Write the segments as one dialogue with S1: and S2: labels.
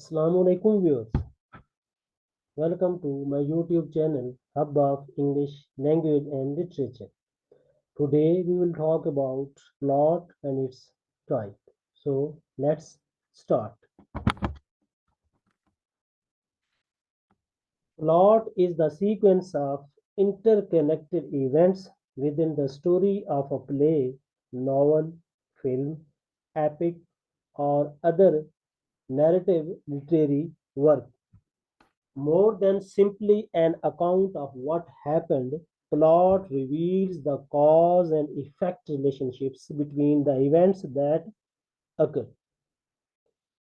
S1: Assalamu alaikum viewers. Welcome to my YouTube channel Hub of English Language and Literature. Today we will talk about plot and its type. So let's start. Plot is the sequence of interconnected events within the story of a play, novel, film, epic, or other narrative literary work. More than simply an account of what happened, plot reveals the cause and effect relationships between the events that occur.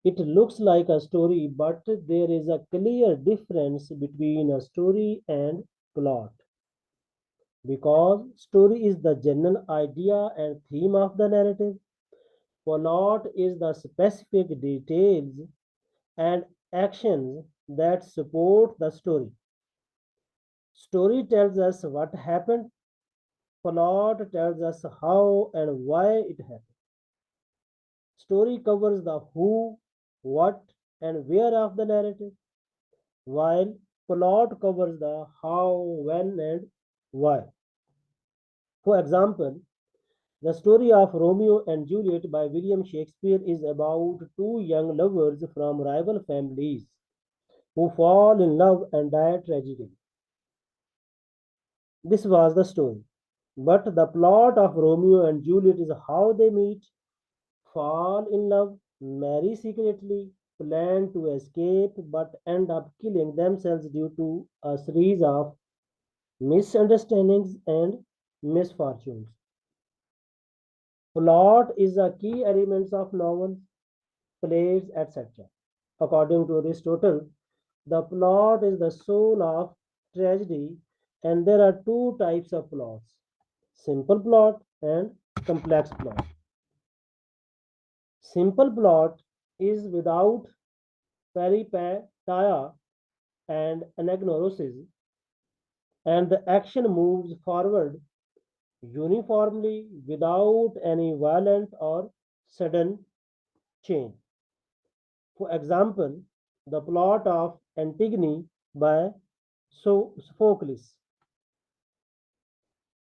S1: It looks like a story, but there is a clear difference between a story and plot. Because story is the general idea and theme of the narrative, plot is the specific details and actions that support the story. Story tells us what happened, plot tells us how and why it happened. Story covers the who, what, and where of the narrative, while plot covers the how, when, and why. For example, the story of Romeo and Juliet by William Shakespeare is about two young lovers from rival families who fall in love and die tragically. This was the story. But the plot of Romeo and Juliet is how they meet, fall in love, marry secretly, plan to escape, but end up killing themselves due to a series of misunderstandings and misfortunes. Plot is a key element of novels, plays, etc. According to Aristotle, the plot is the soul of tragedy, and there are two types of plots: simple plot and complex plot. Simple plot is without peripeteia and anagnorosis, and the action moves forward uniformly without any violent or sudden change. For example, the plot of Antigone by Sophocles,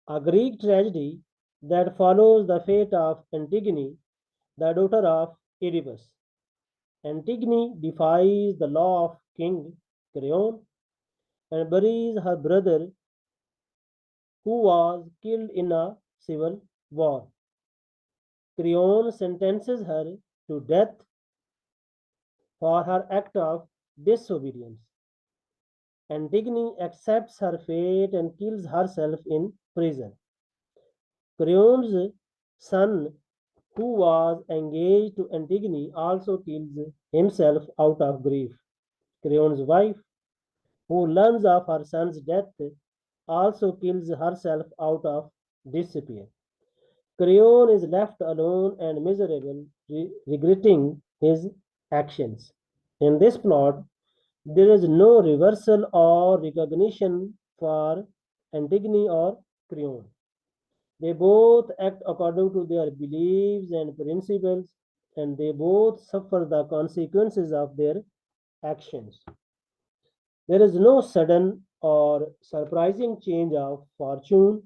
S1: a Greek tragedy that follows the fate of Antigone, the daughter of Oedipus. Antigone defies the law of King Creon and buries her brother who was killed in a civil war. Creon sentences her to death for her act of disobedience. Antigone accepts her fate and kills herself in prison. Creon's son, who was engaged to Antigone, also kills himself out of grief. Creon's wife, who learns of her son's death, also kills herself out of despair. Creon is left alone and miserable, regretting his actions. In this plot, there is no reversal or recognition for Antigone or Creon. They both act according to their beliefs and principles, and they both suffer the consequences of their actions. There is no sudden or surprising change of fortune,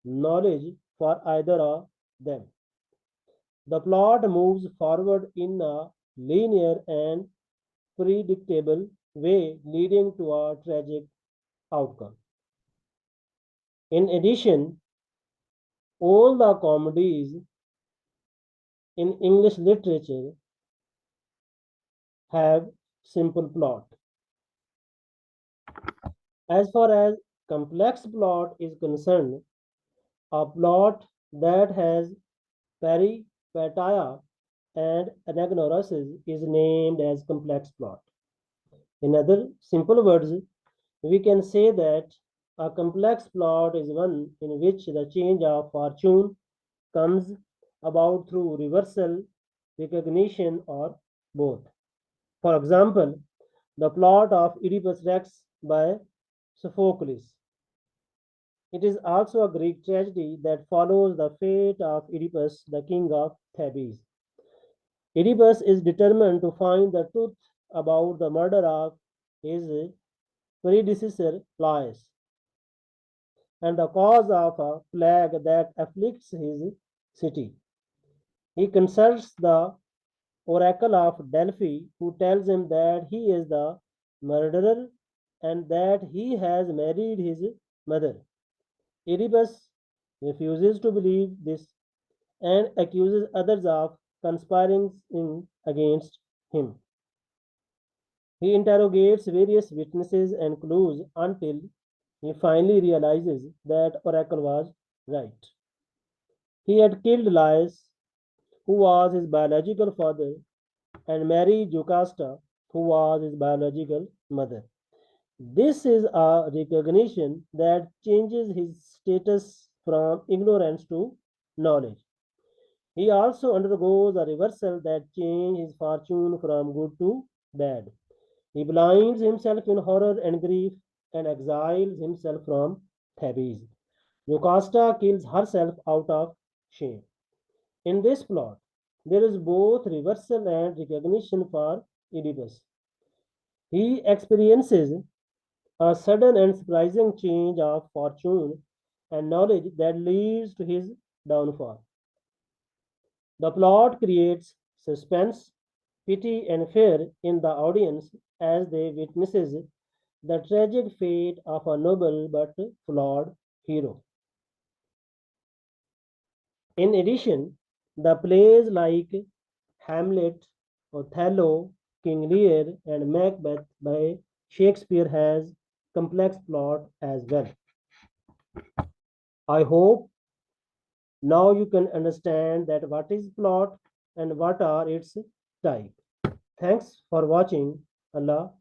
S1: knowledge for either of them. The plot moves forward in a linear and predictable way, leading to a tragic outcome. In addition, all the comedies in English literature have simple plot. As far as complex plot is concerned, a plot that has peripeteia and anagnorosis is named as complex plot. In other simple words, we can say that a complex plot is one in which the change of fortune comes about through reversal, recognition, or both. For example, the plot of Oedipus Rex by Sophocles. It is also a Greek tragedy that follows the fate of Oedipus, the king of Thebes. Oedipus is determined to find the truth about the murder of his predecessor Laius and the cause of a plague that afflicts his city. He consults the oracle of Delphi, who tells him that he is the murderer and that he has married his mother. Erebus refuses to believe this and accuses others of conspiring against him. He interrogates various witnesses and clues until he finally realizes that Oracle was right. He had killed Laius, who was his biological father, and married Jocasta, who was his biological mother. This is a recognition that changes his status from ignorance to knowledge. He also undergoes a reversal that changes his fortune from good to bad. He blinds himself in horror and grief and exiles himself from Thebes. Jocasta kills herself out of shame. In this plot, there is both reversal and recognition for Oedipus. He experiences a sudden and surprising change of fortune and knowledge that leads to his downfall. The plot creates suspense, pity, and fear in the audience as they witnesses the tragic fate of a noble but flawed hero. In addition, the plays like Hamlet, Othello, King Lear, and Macbeth by Shakespeare has complex plot as well. I hope now you can understand that what is plot and what are its type. Thanks for watching. Allah